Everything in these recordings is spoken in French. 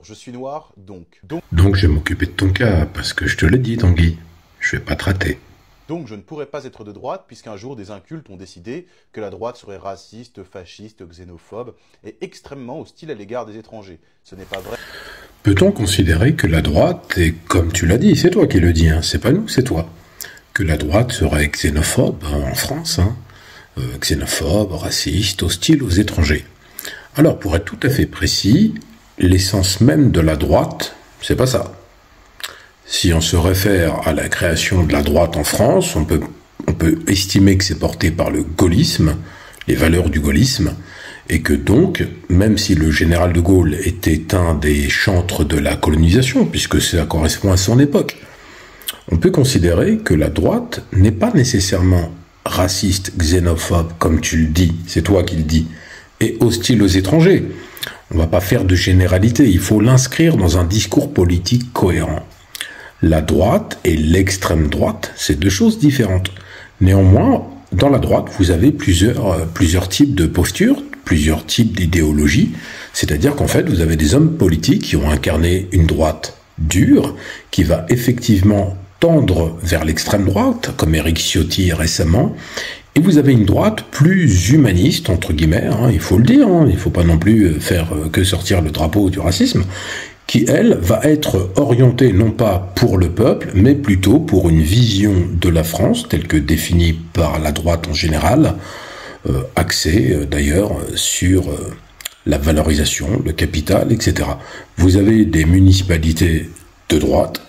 Je suis noir, donc. Donc je vais m'occuper de ton cas, parce que je te l'ai dit, Tanguy. Je vais pas te rater. Donc je ne pourrais pas être de droite, puisqu'un jour des incultes ont décidé que la droite serait raciste, fasciste, xénophobe et extrêmement hostile à l'égard des étrangers. Ce n'est pas vrai. Peut-on considérer que la droite, et comme tu l'as dit, c'est toi qui le dis, hein, c'est pas nous, c'est toi, que la droite serait xénophobe en France, xénophobe, raciste, hostile aux étrangers? Alors, pour être tout à fait précis, l'essence même de la droite, c'est pas ça. Si on se réfère à la création de la droite en France, on peut estimer que c'est porté par le gaullisme, les valeurs du gaullisme, et que donc, même si le général de Gaulle était un des chantres de la colonisation, puisque ça correspond à son époque, on peut considérer que la droite n'est pas nécessairement raciste, xénophobe, comme tu le dis, c'est toi qui le dis, et hostile aux étrangers. On ne va pas faire de généralité, il faut l'inscrire dans un discours politique cohérent. La droite et l'extrême droite, c'est deux choses différentes. Néanmoins, dans la droite, vous avez plusieurs types de postures, plusieurs types d'idéologies, c'est-à-dire qu'en fait, vous avez des hommes politiques qui ont incarné une droite dure, qui va effectivement tendre vers l'extrême droite, comme Éric Ciotti récemment, et vous avez une droite plus humaniste, entre guillemets, il faut le dire, il ne faut pas non plus faire que sortir le drapeau du racisme, qui, elle, va être orientée non pas pour le peuple, mais plutôt pour une vision de la France, telle que définie par la droite en général, axée d'ailleurs sur la valorisation, le capital, etc. Vous avez des municipalités de droite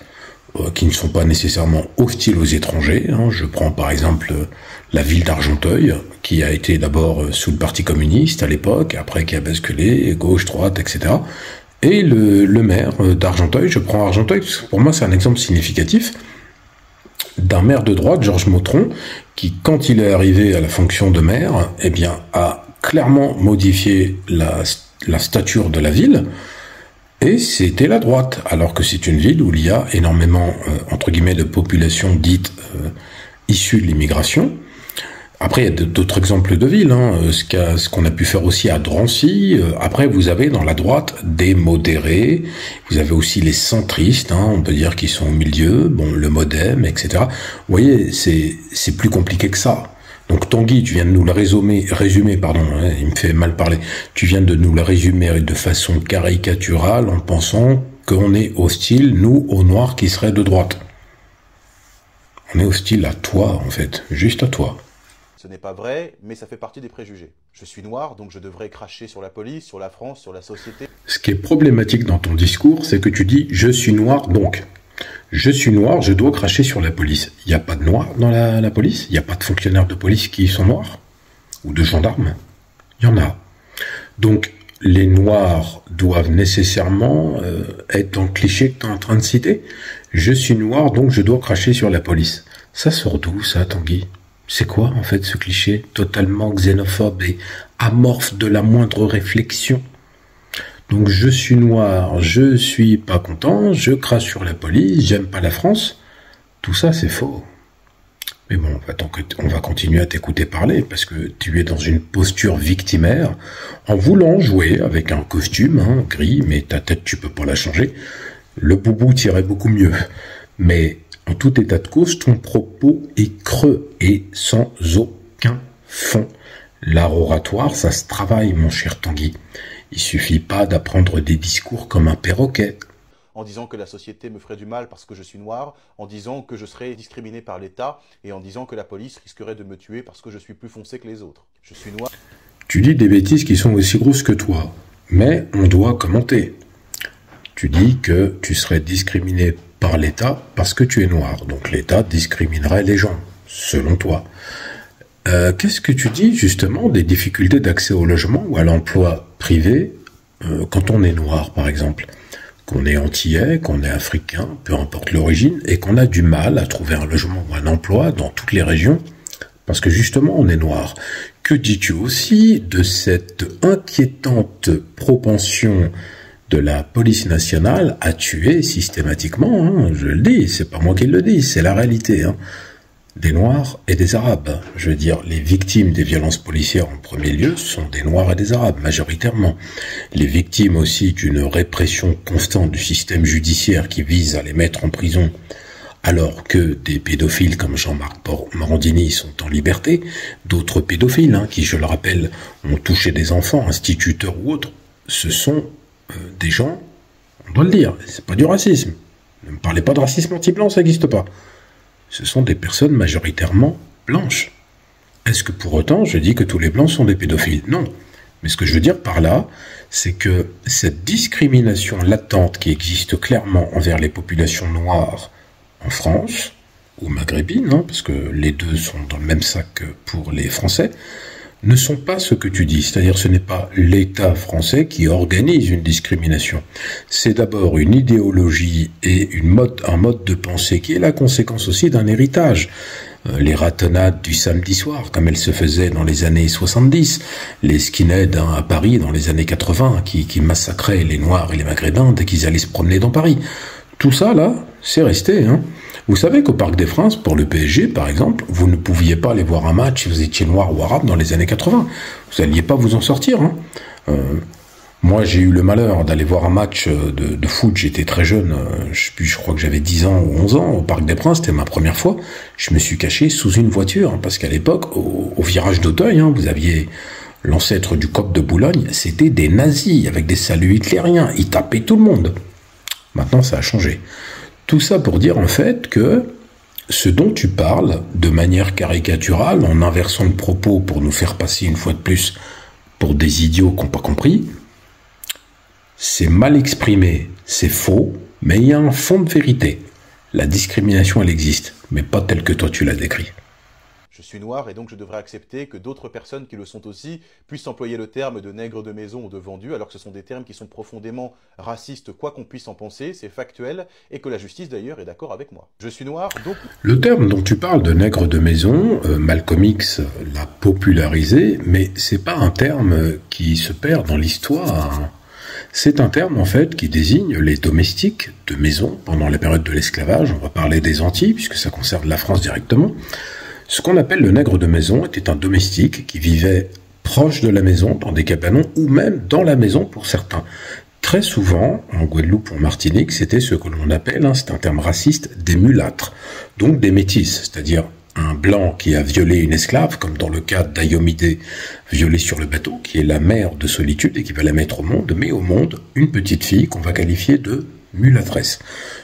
qui ne sont pas nécessairement hostiles aux étrangers. Je prends par exemple la ville d'Argenteuil, qui a été d'abord sous le Parti communiste à l'époque, après qui a basculé, gauche, droite, etc. Et le maire d'Argenteuil, je prends Argenteuil, parce que pour moi c'est un exemple significatif, d'un maire de droite, Georges Mautron, qui, quand il est arrivé à la fonction de maire, eh bien, a clairement modifié la stature de la ville, et c'était la droite, alors que c'est une ville où il y a énormément, entre guillemets, de population dite issue de l'immigration. Après, il y a d'autres exemples de villes, ce qu'on a pu faire aussi à Drancy. Après, vous avez dans la droite des modérés, vous avez aussi les centristes, on peut dire qu'ils sont au milieu, le MoDem, etc. Vous voyez, c'est plus compliqué que ça. Donc Tanguy, tu viens de nous le résumer, il me fait mal parler, tu viens de nous le résumer de façon caricaturale en pensant qu'on est hostile, nous, aux Noirs qui seraient de droite. On est hostile à toi, en fait, juste à toi. Ce n'est pas vrai, mais ça fait partie des préjugés. Je suis noir, donc je devrais cracher sur la police, sur la France, sur la société. Ce qui est problématique dans ton discours, c'est que tu dis « je suis noir, donc ». Je suis noir, je dois cracher sur la police. Il n'y a pas de noirs dans la police? Il n'y a pas de fonctionnaires de police qui sont noirs? Ou de gendarmes? Il y en a. Donc, les noirs doivent nécessairement être dans le cliché que tu es en train de citer. Je suis noir, donc je dois cracher sur la police. Ça sort d'où, ça, Tanguy? C'est quoi, en fait, ce cliché totalement xénophobe et amorphe de la moindre réflexion? Donc, je suis noir, je suis pas content, je crache sur la police, j'aime pas la France. Tout ça, c'est faux. Mais bon, on va continuer à t'écouter parler, parce que tu es dans une posture victimaire, en voulant jouer avec un costume, gris, mais ta tête, tu peux pas la changer. Le boubou t'irait beaucoup mieux. Mais, en tout état de cause, ton propos est creux et sans aucun fond. L'art oratoire, ça se travaille, mon cher Tanguy. Il suffit pas d'apprendre des discours comme un perroquet. En disant que la société me ferait du mal parce que je suis noir, en disant que je serais discriminé par l'État, et en disant que la police risquerait de me tuer parce que je suis plus foncé que les autres. Je suis noir. Tu dis des bêtises qui sont aussi grosses que toi, mais on doit commenter. Tu dis que tu serais discriminé par l'État parce que tu es noir, donc l'État discriminerait les gens, selon toi. Qu'est-ce que tu dis justement des difficultés d'accès au logement ou à l'emploi privé quand on est noir, par exemple, qu'on est antillais, qu'on est africain, peu importe l'origine, et qu'on a du mal à trouver un logement ou un emploi dans toutes les régions, parce que justement on est noir. Que dis-tu aussi de cette inquiétante propension de la police nationale à tuer systématiquement, je le dis, c'est pas moi qui le dis, c'est la réalité, des Noirs et des Arabes. Je veux dire, les victimes des violences policières en premier lieu sont des Noirs et des Arabes, majoritairement. Les victimes aussi d'une répression constante du système judiciaire qui vise à les mettre en prison alors que des pédophiles comme Jean-Marc Morandini sont en liberté, d'autres pédophiles, qui, je le rappelle, ont touché des enfants, instituteurs ou autres, ce sont des gens, on doit le dire, c'est pas du racisme. Ne me parlez pas de racisme anti-blanc, ça n'existe pas. Ce sont des personnes majoritairement blanches. Est-ce que pour autant je dis que tous les blancs sont des pédophiles? Non. Mais ce que je veux dire par là, c'est que cette discrimination latente qui existe clairement envers les populations noires en France, ou maghrébines, parce que les deux sont dans le même sac que pour les Français, ne sont pas ce que tu dis. C'est-à-dire ce n'est pas l'État français qui organise une discrimination. C'est d'abord une idéologie et un mode de pensée qui est la conséquence aussi d'un héritage. Les ratonnades du samedi soir, comme elles se faisaient dans les années 70, les skinheads à Paris dans les années 80, qui massacraient les Noirs et les Maghrébins dès qu'ils allaient se promener dans Paris. Tout ça, là, c'est resté. Vous savez qu'au Parc des Princes, pour le PSG, par exemple, vous ne pouviez pas aller voir un match si vous étiez noir ou arabe dans les années 80. Vous n'alliez pas vous en sortir. Moi, j'ai eu le malheur d'aller voir un match de foot. J'étais très jeune, je crois que j'avais 10 ans ou 11 ans, au Parc des Princes. C'était ma première fois. Je me suis caché sous une voiture, parce qu'à l'époque, au virage d'Auteuil, vous aviez l'ancêtre du COP de Boulogne, c'était des nazis, avec des saluts hitlériens. Ils tapaient tout le monde. Maintenant, ça a changé. Tout ça pour dire en fait que ce dont tu parles, de manière caricaturale, en inversant le propos pour nous faire passer une fois de plus pour des idiots qui n'ont pas compris, c'est mal exprimé, c'est faux, mais il y a un fond de vérité. La discrimination, elle existe, mais pas telle que toi tu l'as décrit. Je suis noir et donc je devrais accepter que d'autres personnes qui le sont aussi puissent employer le terme de nègre de maison ou de vendu, alors que ce sont des termes qui sont profondément racistes, quoi qu'on puisse en penser, c'est factuel, et que la justice d'ailleurs est d'accord avec moi. Je suis noir, donc... Le terme dont tu parles de nègre de maison, Malcolm X l'a popularisé, mais c'est pas un terme qui se perd dans l'histoire. C'est un terme en fait qui désigne les domestiques de maison pendant la période de l'esclavage. On va parler des Antilles, puisque ça concerne la France directement. Ce qu'on appelle le nègre de maison était un domestique qui vivait proche de la maison, dans des cabanons, ou même dans la maison pour certains. Très souvent, en Guadeloupe ou en Martinique, c'était ce que l'on appelle, c'est un terme raciste, des mulâtres, donc des métis, c'est-à-dire un blanc qui a violé une esclave, comme dans le cas d'Ayomide, violée sur le bateau, qui est la mère de solitude et qui va la mettre au monde, mais au monde, une petite fille qu'on va qualifier de mulâtresse.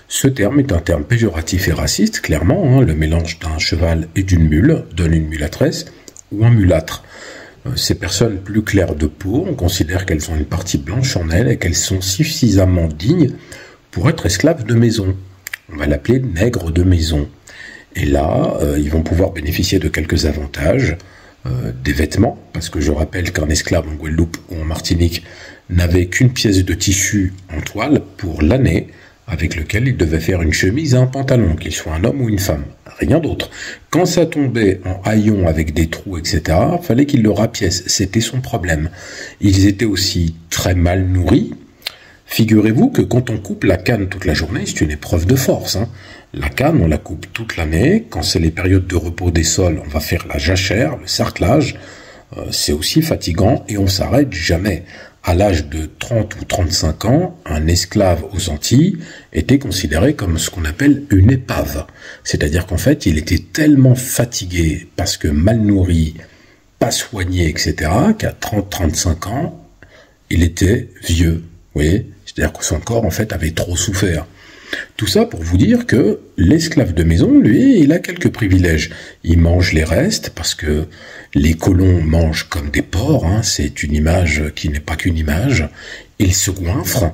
Ce terme est un terme péjoratif et raciste, clairement, le mélange d'un cheval et d'une mule donne une mulâtresse ou un mulâtre. Ces personnes plus claires de peau, on considère qu'elles ont une partie blanche en elles et qu'elles sont suffisamment dignes pour être esclaves de maison. On va l'appeler nègre de maison. Et là, ils vont pouvoir bénéficier de quelques avantages, des vêtements, parce que je rappelle qu'un esclave en Guadeloupe ou en Martinique n'avait qu'une pièce de tissu en toile pour l'année, avec lequel il devait faire une chemise et un pantalon, qu'il soit un homme ou une femme, rien d'autre. Quand ça tombait en haillons avec des trous, etc., fallait qu'il le rapièce, c'était son problème. Ils étaient aussi très mal nourris. Figurez-vous que quand on coupe la canne toute la journée, c'est une épreuve de force. La canne, on la coupe toute l'année. Quand c'est les périodes de repos des sols, on va faire la jachère, le sarclage. C'est aussi fatigant et on s'arrête jamais. À l'âge de 30 ou 35 ans, un esclave aux Antilles était considéré comme ce qu'on appelle une épave. C'est-à-dire qu'en fait, il était tellement fatigué parce que mal nourri, pas soigné, etc., qu'à 30-35 ans, il était vieux. Vous voyez ? C'est-à-dire que son corps, en fait, avait trop souffert. Tout ça pour vous dire que l'esclave de maison, lui, il a quelques privilèges. Il mange les restes parce que les colons mangent comme des porcs, c'est une image qui n'est pas qu'une image. Ils se goinfrent,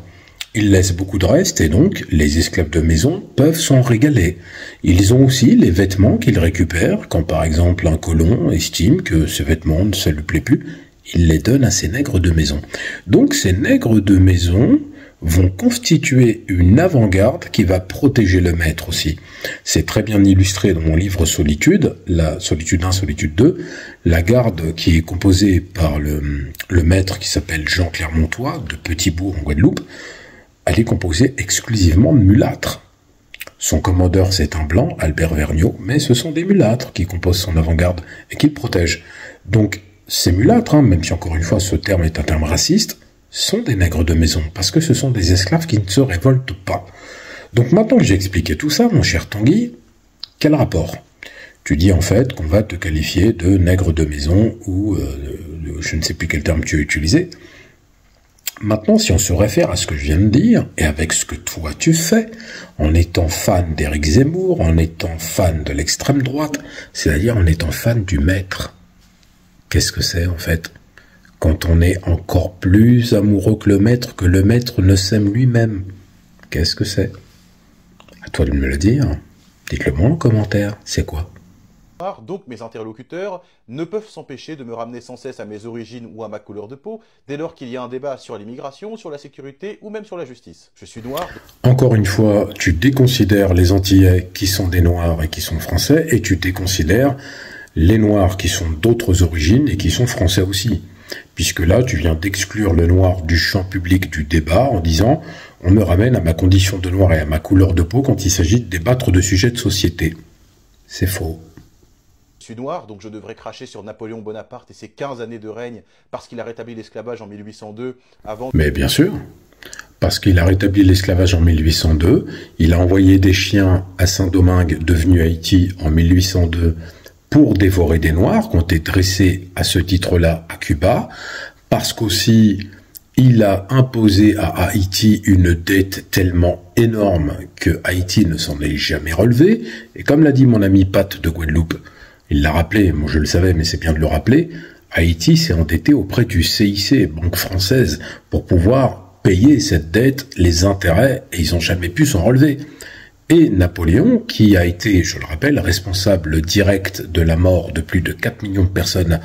ils laissent beaucoup de restes et donc les esclaves de maison peuvent s'en régaler. Ils ont aussi les vêtements qu'ils récupèrent quand par exemple un colon estime que ce vêtement ne se lui plaît plus, il les donne à ces nègres de maison. Donc ces nègres de maison vont constituer une avant-garde qui va protéger le maître aussi. C'est très bien illustré dans mon livre Solitude, la Solitude 1, Solitude 2, la garde qui est composée par le maître qui s'appelle Jean Clermontois, de Petit-Bourg en Guadeloupe, elle est composée exclusivement de mulâtres. Son commandeur, c'est un blanc, Albert Vergniaud, mais ce sont des mulâtres qui composent son avant-garde et qui le protègent. Donc, ces mulâtres, même si encore une fois ce terme est un terme raciste, sont des nègres de maison, parce que ce sont des esclaves qui ne se révoltent pas. Donc maintenant que j'ai expliqué tout ça, mon cher Tanguy, quel rapport? Tu dis en fait qu'on va te qualifier de nègre de maison ou je ne sais plus quel terme tu as utilisé. Maintenant, si on se réfère à ce que je viens de dire, et avec ce que toi tu fais, en étant fan d'Éric Zemmour, en étant fan de l'extrême droite, c'est-à-dire en étant fan du maître, qu'est-ce que c'est en fait? Quand on est encore plus amoureux que le maître ne s'aime lui-même, qu'est-ce que c'est? À toi de me le dire. Dites-le moi en commentaire, c'est quoi? Donc mes interlocuteurs ne peuvent s'empêcher de me ramener sans cesse à mes origines ou à ma couleur de peau, dès lors qu'il y a un débat sur l'immigration, sur la sécurité ou même sur la justice. Je suis noir. Encore une fois, tu déconsidères les Antillais qui sont des Noirs et qui sont Français, et tu déconsidères les Noirs qui sont d'autres origines et qui sont Français aussi. Puisque là, tu viens d'exclure le noir du champ public du débat en disant « on me ramène à ma condition de noir et à ma couleur de peau quand il s'agit de débattre de sujets de société ». C'est faux. Je suis noir, donc je devrais cracher sur Napoléon Bonaparte et ses 15 années de règne parce qu'il a rétabli l'esclavage en 1802 avant... Mais bien sûr, parce qu'il a rétabli l'esclavage en 1802, il a envoyé des chiens à Saint-Domingue, devenu Haïti, en 1802, pour dévorer des Noirs, qui ont été dressés à ce titre-là à Cuba, parce qu'aussi il a imposé à Haïti une dette tellement énorme que Haïti ne s'en est jamais relevé, et comme l'a dit mon ami Pat de Guadeloupe, il l'a rappelé, moi je le savais, mais c'est bien de le rappeler, Haïti s'est endetté auprès du CIC, Banque française, pour pouvoir payer cette dette, les intérêts, et ils n'ont jamais pu s'en relever. Et Napoléon, qui a été, je le rappelle, responsable direct de la mort de plus de 4 millions de personnes,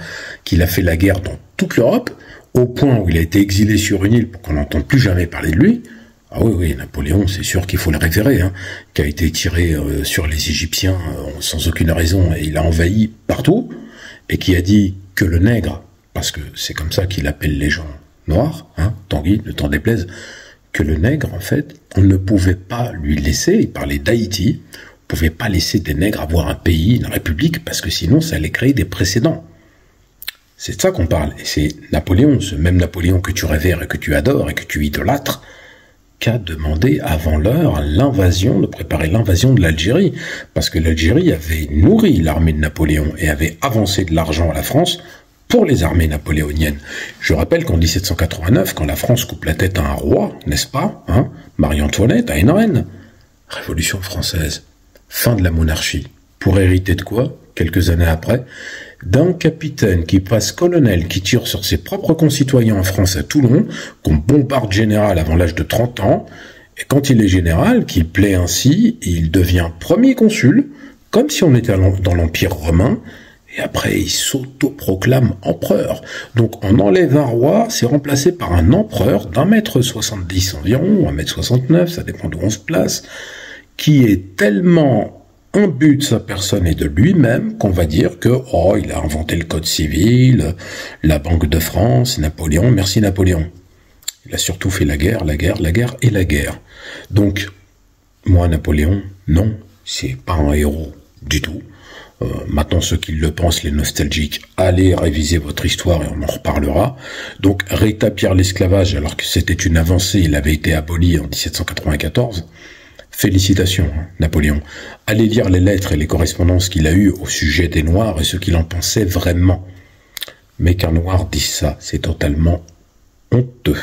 qu'il a fait la guerre dans toute l'Europe, au point où il a été exilé sur une île pour qu'on n'entende plus jamais parler de lui. Ah oui, Napoléon, c'est sûr qu'il faut le révérer, qui a été tiré sur les Égyptiens sans aucune raison, et il a envahi partout, et qui a dit que le nègre, parce que c'est comme ça qu'il appelle les gens noirs, Tanguy, ne t'en déplaise, que le nègre, en fait, on ne pouvait pas lui laisser, il parlait d'Haïti, on ne pouvait pas laisser des nègres avoir un pays, une république, parce que sinon ça allait créer des précédents. C'est de ça qu'on parle, et c'est Napoléon, ce même Napoléon que tu révères et que tu adores et que tu idolâtres, qu'a demandé avant l'heure l'invasion, de préparer l'invasion de l'Algérie, parce que l'Algérie avait nourri l'armée de Napoléon et avait avancé de l'argent à la France pour les armées napoléoniennes. Je rappelle qu'en 1789, quand la France coupe la tête à un roi, n'est-ce pas, Marie-Antoinette à une reine, Révolution française, fin de la monarchie, pour hériter de quoi, quelques années après, d'un capitaine qui passe colonel, qui tire sur ses propres concitoyens en France à Toulon, qu'on bombarde général avant l'âge de 30 ans, et quand il est général, qu'il plaît ainsi, il devient premier consul, comme si on était dans l'Empire romain, et après il s'autoproclame empereur. Donc on enlève un roi, c'est remplacé par un empereur d'1,70 m environ, 1,69 m, ça dépend d'où on se place, qui est tellement imbu de sa personne et de lui-même qu'on va dire que il a inventé le code civil, la Banque de France, Napoléon, merci Napoléon. Il a surtout fait la guerre et la guerre. Donc, moi Napoléon, non, c'est pas un héros du tout. Maintenant, ceux qui le pensent, les nostalgiques, allez réviser votre histoire et on en reparlera. Donc, rétablir l'esclavage alors que c'était une avancée, il avait été aboli en 1794. Félicitations, Napoléon. Allez lire les lettres et les correspondances qu'il a eues au sujet des Noirs et ce qu'il en pensait vraiment. Mais qu'un Noir dise ça, c'est totalement honteux.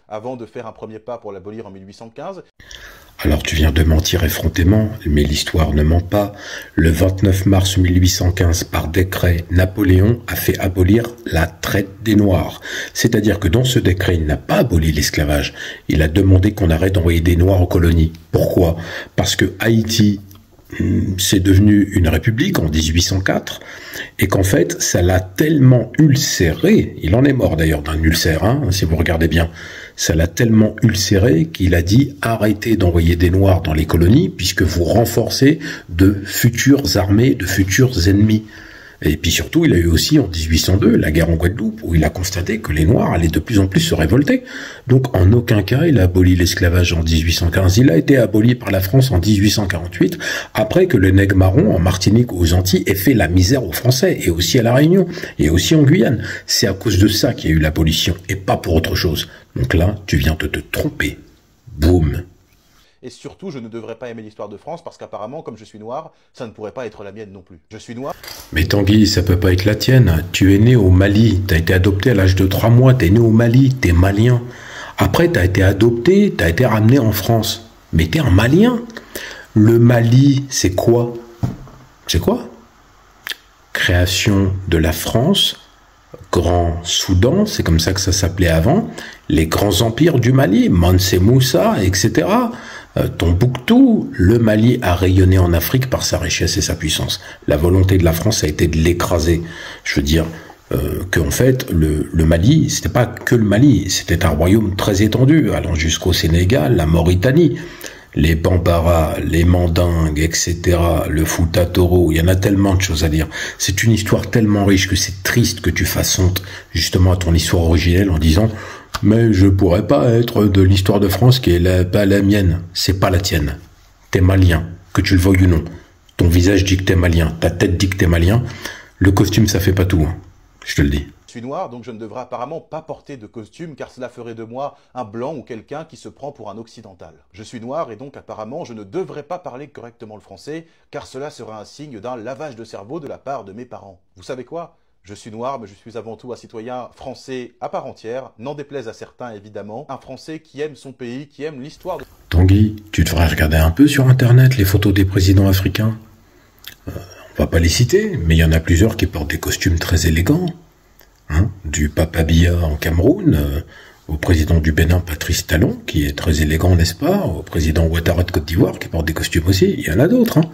Avant de faire un premier pas pour l'abolir en 1815. Alors tu viens de mentir effrontément, mais l'histoire ne ment pas. Le 29 mars 1815, par décret, Napoléon a fait abolir la traite des Noirs. C'est-à-dire que dans ce décret, il n'a pas aboli l'esclavage. Il a demandé qu'on arrête d'envoyer des Noirs aux colonies. Pourquoi? Parce que Haïti, c'est devenu une république en 1804, et qu'en fait, ça l'a tellement ulcéré, il en est mort d'ailleurs d'un ulcère, si vous regardez bien, ça l'a tellement ulcéré qu'il a dit « Arrêtez d'envoyer des Noirs dans les colonies, puisque vous renforcez de futures armées, de futurs ennemis. Et puis surtout, il a eu aussi en 1802 la guerre en Guadeloupe, où il a constaté que les Noirs allaient de plus en plus se révolter. Donc en aucun cas, il a aboli l'esclavage en 1815. Il a été aboli par la France en 1848, après que le nègre marron en Martinique ou aux Antilles ait fait la misère aux Français, et aussi à La Réunion, et aussi en Guyane. C'est à cause de ça qu'il y a eu l'abolition, et pas pour autre chose. Donc là, tu viens de te tromper. Boum. Et surtout, je ne devrais pas aimer l'histoire de France parce qu'apparemment, comme je suis noir, ça ne pourrait pas être la mienne non plus. Je suis noir. Mais Tanguy, ça peut pas être la tienne. Tu es né au Mali, t'as été adopté à l'âge de 3 mois, t'es né au Mali, t'es malien. Après, t'as été adopté, t'as été ramené en France. Mais t'es un malien. Le Mali, c'est quoi? C'est quoi? Création de la France, Grand Soudan, c'est comme ça que ça s'appelait avant, les grands empires du Mali, Mansa Moussa, etc., Tombouctou, le Mali a rayonné en Afrique par sa richesse et sa puissance. La volonté de la France a été de l'écraser. Je veux dire qu'en fait, le Mali, c'était pas que le Mali, c'était un royaume très étendu, allant jusqu'au Sénégal, la Mauritanie, les Bambara, les Mandingues, etc., le Fouta Toro, il y en a tellement de choses à dire. C'est une histoire tellement riche que c'est triste que tu fasses honte justement à ton histoire originelle en disant « Mais je pourrais pas être de l'histoire de France qui est pas la mienne. » C'est pas la tienne. T'es malien, que tu le veuilles ou non. Ton visage dit que t'es malien, ta tête dit que t'es malien. Le costume, ça fait pas tout, hein. Je te le dis. Je suis noir, donc je ne devrais apparemment pas porter de costume, car cela ferait de moi un blanc ou quelqu'un qui se prend pour un occidental. Je suis noir, et donc apparemment je ne devrais pas parler correctement le français, car cela sera un signe d'un lavage de cerveau de la part de mes parents. Vous savez quoi ? Je suis noir, mais je suis avant tout un citoyen français à part entière, n'en déplaise à certains évidemment, un français qui aime son pays, qui aime l'histoire de... Tanguy, tu devrais regarder un peu sur internet les photos des présidents africains. On va pas les citer, mais il y en a plusieurs qui portent des costumes très élégants. Hein, du Papa Biya en Cameroun, au président du Bénin Patrice Talon, qui est très élégant, n'est-ce pas, au président Ouattara de Côte d'Ivoire, qui porte des costumes aussi, il y en a d'autres. Hein.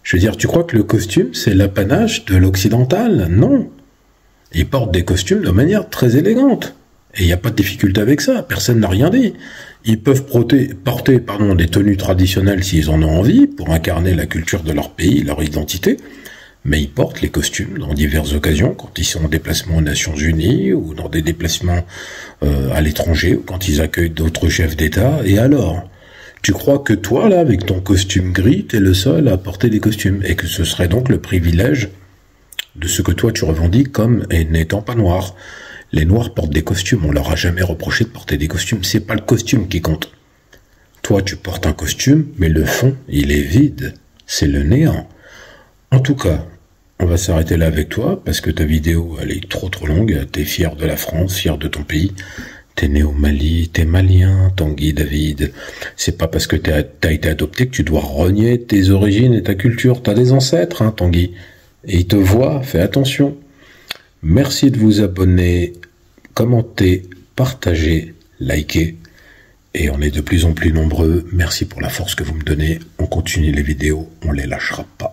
Je veux dire, tu crois que le costume, c'est l'apanage de l'occidental? Non. Ils portent des costumes de manière très élégante. Et il n'y a pas de difficulté avec ça, personne n'a rien dit. Ils peuvent porter des tenues traditionnelles s'ils en ont envie, pour incarner la culture de leur pays, leur identité, mais ils portent les costumes dans diverses occasions, quand ils sont en déplacement aux Nations Unies, ou dans des déplacements à l'étranger, ou quand ils accueillent d'autres chefs d'État. Et alors, tu crois que toi, là, avec ton costume gris, t'es le seul à porter des costumes, et que ce serait donc le privilège de ce que toi tu revendiques comme n'étant pas noir. Les Noirs portent des costumes, on leur a jamais reproché de porter des costumes, c'est pas le costume qui compte. Toi, tu portes un costume, mais le fond, il est vide, c'est le néant. En tout cas, on va s'arrêter là avec toi, parce que ta vidéo, elle est trop longue, t'es fier de la France, fier de ton pays, t'es né au Mali, t'es malien, Tanguy David. C'est pas parce que t'as été adopté que tu dois renier tes origines et ta culture, t'as des ancêtres, hein, Tanguy. Et ils te voient, fais attention. Merci de vous abonner, commenter, partager, liker. Et on est de plus en plus nombreux. Merci pour la force que vous me donnez. On continue les vidéos, on les lâchera pas.